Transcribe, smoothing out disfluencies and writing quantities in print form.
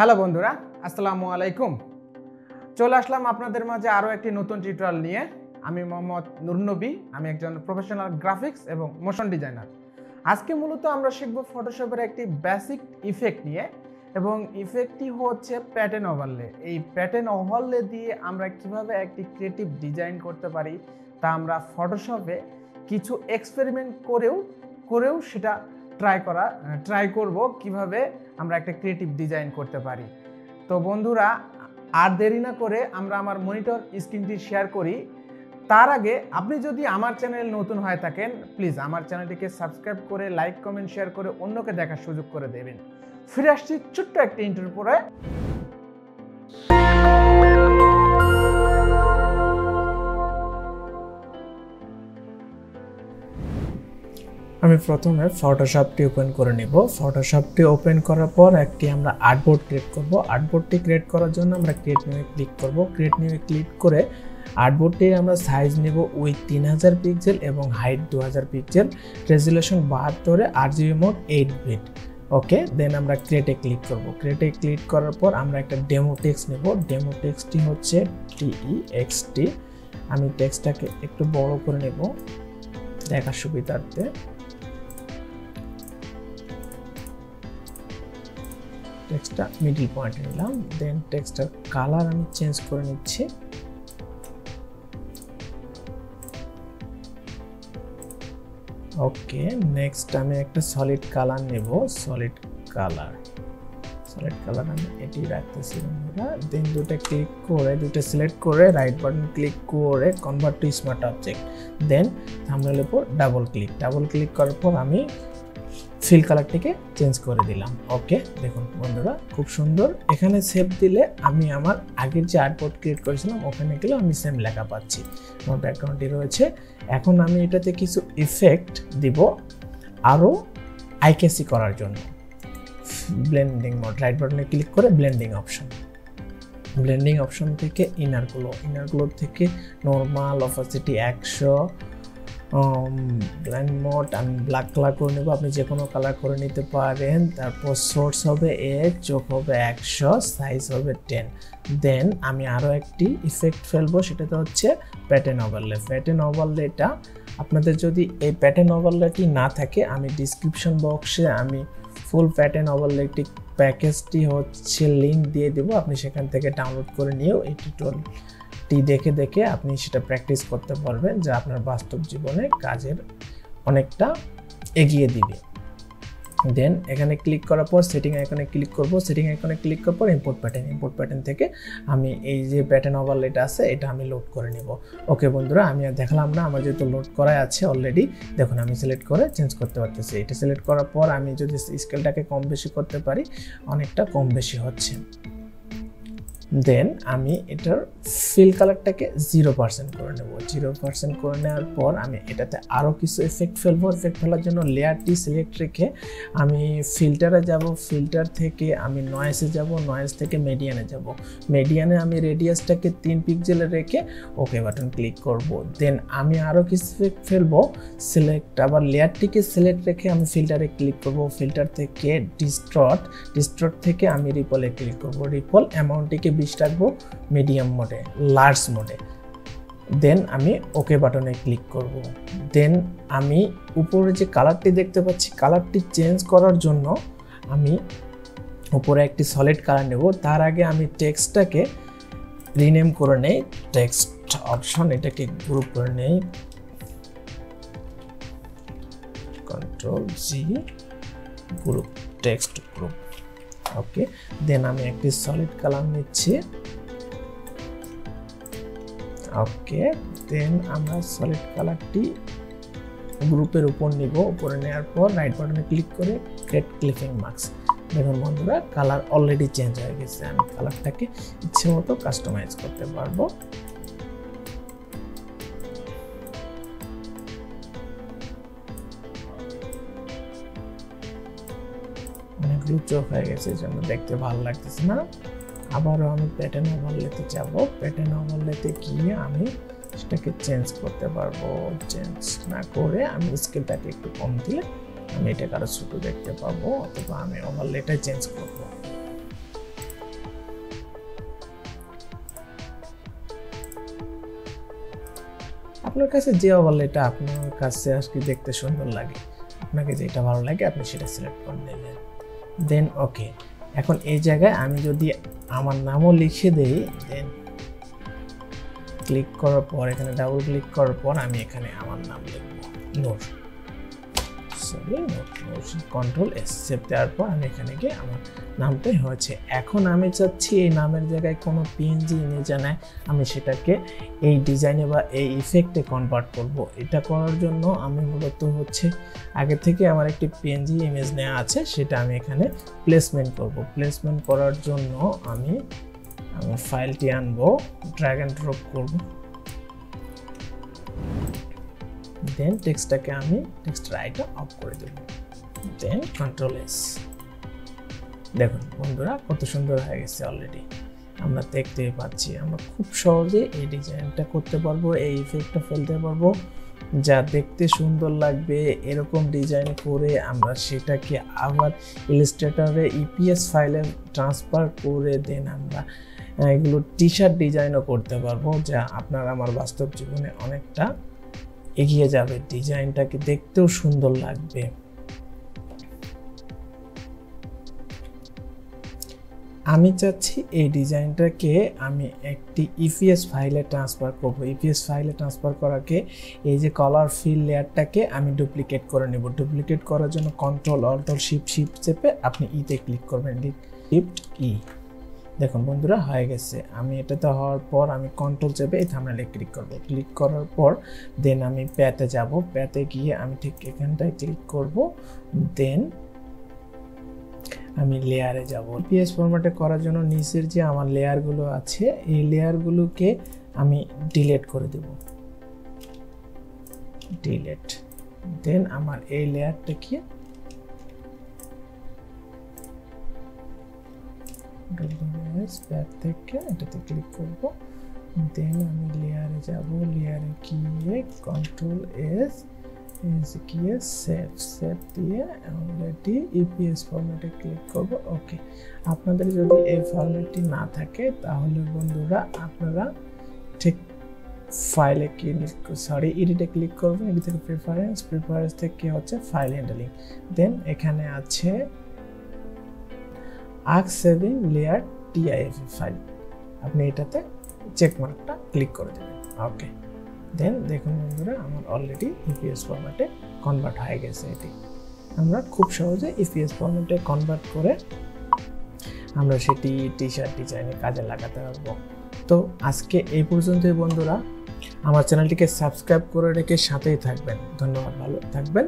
Hello বন্ধুরা, আসসালামু আলাইকুম। চলে আসলাম আপনাদের মাঝে আরও একটি নতুন টিউটোরিয়াল নিয়ে। আমি মোহাম্মদ নুরনবী, আমি একজন প্রফেশনাল গ্রাফিক্স এবং মোশন ডিজাইনার। আজকে মূলত আমরা শিখব ফটোশপের একটি বেসিক ইফেক্ট নিয়ে, এবং ইফেক্টটি হচ্ছে প্যাটার্ন ওভারলে। এই প্যাটার্ন ওভারলে দিয়ে আমরা কিভাবে একটি ক্রিয়েটিভ ডিজাইন করতে পারি তা আমরা ফটোশপে কিছু এক্সপেরিমেন্ট করেও সেটা ট্রাই করব কিভাবে আমরা একটা ক্রিয়েটিভ ডিজাইন করতে পারি। তো বন্ধুরা, আর দেরি না করে আমরা আমার মনিটর স্ক্রিনটি শেয়ার করি। তার আগে আপনি যদি আমার চ্যানেল নতুন হয়ে থাকেন, প্লিজ আমার চ্যানেলটিকে সাবস্ক্রাইব করে লাইক কমেন্ট শেয়ার করে অন্যকে দেখার সুযোগ করে দেবেন। ফিরে আসছি ছোট্ট একটা ইন্টারভিউ পরে। আমি প্রথমে ফটোশপটি ওপেন করে নেব। ফটোশপটি ওপেন করার পর একটি আমরা আর্টবোর্ড ক্রিয়েট করব। আর্টবোর্ডটি ক্রিয়েট করার জন্য আমরা ক্রিয়েট নিউয়ে ক্লিক করব। ক্রিয়েট নিউয়ে ক্লিক করে আর্টবোর্ডটির আমরা সাইজ নেব উইথ 3000 পিক্সেল এবং height 2000 pixel, resolution 72, RGB mode 8 bit. Okay, then আমরা ক্রিয়েটে ক্লিক করব। ক্রিয়েটে ক্লিক করার পর আমরা একটা ডেমো টেক্সট নেব। ডেমো টেক্সটটি হচ্ছে TEXT। আমি টেক্সটটাকে একটু বড় করে নেব দেখার সুবিধার্থে। টেক্সটটা মিডল পয়েন্টে নিলাম। দেন টেক্সটার কালার আমি চেঞ্জ করে নিচ্ছি। ওকে, নেক্সট আমি একটা সলিড কালার নেব। সলিড কালার আমি এটি রাখতেছি বন্ধুরা। দেন দুটো সিলেক্ট করে রাইট বাটন ক্লিক করে কনভার্ট টু স্মার্ট অবজেক্ট। দেন থাম্বনেলের উপর ডাবল ক্লিক করার পর আমি ফিল কালারটিকে চেঞ্জ করে দিলাম। ওকে, দেখুন বন্ধুরা খুব সুন্দর। এখানে সেভ দিলে আমি আমার আগের যে আর্টবোর্ড ক্রিয়েট করেছিলাম ওখানে গেলে আমি সেম লেখা পাচ্ছি। আমার ব্যাকগ্রাউন্ডটি রয়েছে। এখন আমি এটাতে কিছু ইফেক্ট দিব আরও আইক্যাসি করার জন্য। ব্লেন্ডিং মোড, রাইট বাটনে ক্লিক করে ব্লেন্ডিং অপশন থেকে ইনারগুলো থেকে নর্মাল, অপাসিটি 100, ব্লেন্ড মোড আমি ব্ল্যাক কালার করে নেব। আপনি যে কোনো কালার করে নিতে পারেন। তারপর সোর্স হবে 1, চোখ হবে 100, সাইজ হবে 10। দেন আমি আরও একটি ইফেক্ট ফেলবো, সেটাতে হচ্ছে প্যাটার্ন ওভারলেটা। আপনাদের যদি এই প্যাটার্ন ওভারলেটি না থাকে, আমি ডিসক্রিপশন বক্সে আমি ফুল প্যাটার্ন ওভারলেটি প্যাকেজটি হচ্ছে লিঙ্ক দিয়ে দেবো। আপনি সেখান থেকে ডাউনলোড করে নিয়েও এই টিউটোরিয়ালটি দেখে আপনি সেটা প্র্যাকটিস করতে পারবেন, যা আপনার বাস্তব জীবনে কাজের অনেকটা এগিয়ে দিবে। দেন এখানে ক্লিক করার পর সেটিং আইকনে ক্লিক করব। সেটিং আইকনে ক্লিক করার পর ইম্পোর্ট প্যাটার্ন থেকে আমি এই যে প্যাটার্ন ওভারলেটা আছে এটা আমি লোড করে নেব। ওকে বন্ধুরা, আমি আর দেখালাম না, আমার যেহেতু লোড করাই আছে অলরেডি। দেখুন আমি সিলেক্ট করে চেঞ্জ করতে পারতেছি। এটা সিলেক্ট করার পর আমি যদি স্কেলটাকে কম বেশি করতে পারি, অনেকটা কম বেশি হচ্ছে। দেন আমি এটার ফিল কালারটাকে 0% করে নেব। 0% করে নেওয়ার পর আমি এটাতে আরও কিছু এফেক্ট ফেলবো। এফেক্ট ফেলার জন্য লেয়ারটি সিলেক্ট রেখে আমি ফিল্টারে যাব। ফিল্টার থেকে আমি নয়েসে যাব। নয়েস থেকে মিডিয়ানে আমি রেডিয়াসটাকে 3 পিক্সেলে রেখে ওকে বাটন ক্লিক করব। দেন আমি আরও কিছু এফেক্ট ফেলবো। আবার লেয়ারটিকে সিলেক্ট রেখে আমি ফিল্টারে ক্লিক করব। ফিল্টার থেকে ডিস্ট্রট থেকে আমি রিপলে ক্লিক করব। রিপল অ্যামাউন্টটিকে 20 রাখবো, মিডিয়াম মোডে, লার্জ মোডে। দেন আমি ওকে বাটনে ক্লিক করব। দেন আমি উপরে যে কালারটি দেখতে পাচ্ছি, কালারটি চেঞ্জ করার জন্য আমি উপরে একটি সলিড কালার নেব। তার আগে আমি টেক্সটটাকে রিনেম করে নেই। টেক্সট অপশন, এটাকে গ্রুপ করে নেই, Ctrl+G, গ্রুপ, টেক্সট গ্রুপ। ওকে, দেন আমি একটি সলিড কালার নিচ্ছি। ওকে, দেন আমরা সলিড কালারটি গ্রুপের উপর নিব। উপরে নেওয়ার পর রাইট বাটনে ক্লিক করে ক্রিয়েট ক্লিপিং মার্কস। দেখুন বন্ধুরা, কালার অলরেডি চেঞ্জ হয়ে গেছে। আমি কালারটাকে ইচ্ছে মতো কাস্টমাইজ করতে পারবো। চোখ হয়ে গেছে, এই জন্য দেখতে ভালো লাগতেছে না। আবারও আমি প্যাটার্ন ওভারলেতে যাব। প্যাটার্ন ওভারলেতে গিয়ে আমি সেটাকে চেঞ্জ করতে পারবো। চেঞ্জ না করে আমি স্কেলটাকে একটু কম দিলে আমি এটাকে আরো ছোট দেখতে পাবো, অথবা আমি ওভারলেটা চেঞ্জ করব। আপনার কাছে যে ওভারলেটা আপনার কাছে আজকে দেখতে সুন্দর লাগে, আপনাকে যেটা ভালো লাগে আপনি সেটা সিলেক্ট করে নেবেন। দেন ওকে। এখন এই জায়গায় আমি যদি আমার নামও লিখে দেই, দেন ক্লিক করার পর এখানে ডাবল ক্লিক করার পর আমি এখানে আমার নাম লিখব নূর, কন্ট্রোল এস সেভ দেওয়ার পর আমি এখানে গিয়ে আমার নামটাই হয়েছে। এখন আমি চাচ্ছি এই নামের জায়গায় কোনো পিএনজি ইমেজ আনায় আমি সেটাকে এই ডিজাইনে বা এই ইফেক্টে কনভার্ট করব। এটা করার জন্য আমি মূলত হচ্ছে আগে থেকে আমার একটি পিএনজি ইমেজ নেওয়া আছে, সেটা আমি এখানে প্লেসমেন্ট করব। প্লেসমেন্ট করার জন্য আমি ফাইলটি আনবো, ড্র্যাগ অ্যান্ড ড্রপ করব। দেন টেক্সটটাকে আমি টেক্সট রাইটটা অফ করে দেব। দেন কন্ট্রোল এস। দেখুন বন্ধুরা কত সুন্দর হয়ে গেছে অলরেডি, আমরা দেখতেই পাচ্ছি। আমরা খুব সহজে এই ডিজাইনটা করতে পারবো, এই ইফেক্টটা ফেলতে পারবো, যা দেখতে সুন্দর লাগবে। এরকম ডিজাইন করে আমরা সেটাকে আবার ইলাস্ট্রেটরে ইপিএস ফাইলে ট্রান্সফার করে দেন আমরা এগুলো টি শার্ট ডিজাইনও করতে পারবো, যা আপনার আমার বাস্তব জীবনে অনেকটা এগিয়ে যাবে, ডিজাইনটাকে দেখতেও সুন্দর লাগবে। আমি চাচ্ছি এই ডিজাইনটাকে আমি একটি ইপিএস ফাইলে ট্রান্সফার করব। ইপিএস ফাইলে ট্রান্সফার করাকে এই যে কালার ফিল লেয়ারটাকে আমি ডুপ্লিকেট করে নেব। ডুপ্লিকেট করার জন্য কন্ট্রোল অল্ট শিফট চেপে আপনি ইতে ক্লিক করবেন, শিফট ই। দেখুন বন্ধুরা হয়ে গেছে। আমি এটাতে হওয়ার পর আমি কন্ট্রোল চেপে এই থাম্বনেলে ক্লিক করব। ক্লিক করার পর দেন আমি প্যাতে যাব। প্যাতে গিয়ে আমি ঠিক এখানটায় ক্লিক করব। দেন আমি লেয়ারে যাব। পিএস ফরম্যাটে করার জন্য নিচের যে আমার লেয়ারগুলো আছে এই লেয়ারগুলোকে আমি ডিলিট করে দেব, ডিলিট। দেন আমার এই লেয়ারটাকে থেকে এটাতে ক্লিক করব। দেন আমি লেয়ারে যাব, লেয়ারে গিয়ে কন্ট্রোল এস গিয়ে সেভ দিয়ে অলরেডি ইপিএস ফরম্যাটে ক্লিক করব। ওকে। আপনাদের যদি এই ফরম্যাটটি না থাকে তাহলে বন্ধুরা আপনারা ঠিক ফাইলে এডিটে ক্লিক করবেন। এদিক থেকে প্রিফারেন্স থেকে হচ্ছে ফাইল হ্যান্ডলিং। দেন এখানে আছে arc saving layer TIF file, আপনি এটাতে চেক মার্কটা ক্লিক করে দেবেন। ওকে। দেন দেখুন বন্ধুরা আমার অলরেডি ইপিএস ফরম্যাটে কনভার্ট হয়ে গেছে। এটি আমরা খুব সহজে ইপিএস ফরম্যাটে কনভার্ট করে আমরা সেটি টি শার্ট ডিজাইনে কাজে লাগাতে পারবো। তো আজকে এই পর্যন্তই বন্ধুরা, আমার চ্যানেলটিকে সাবস্ক্রাইব করে রেখে সাথেই থাকবেন। ধন্যবাদ, ভালো থাকবেন।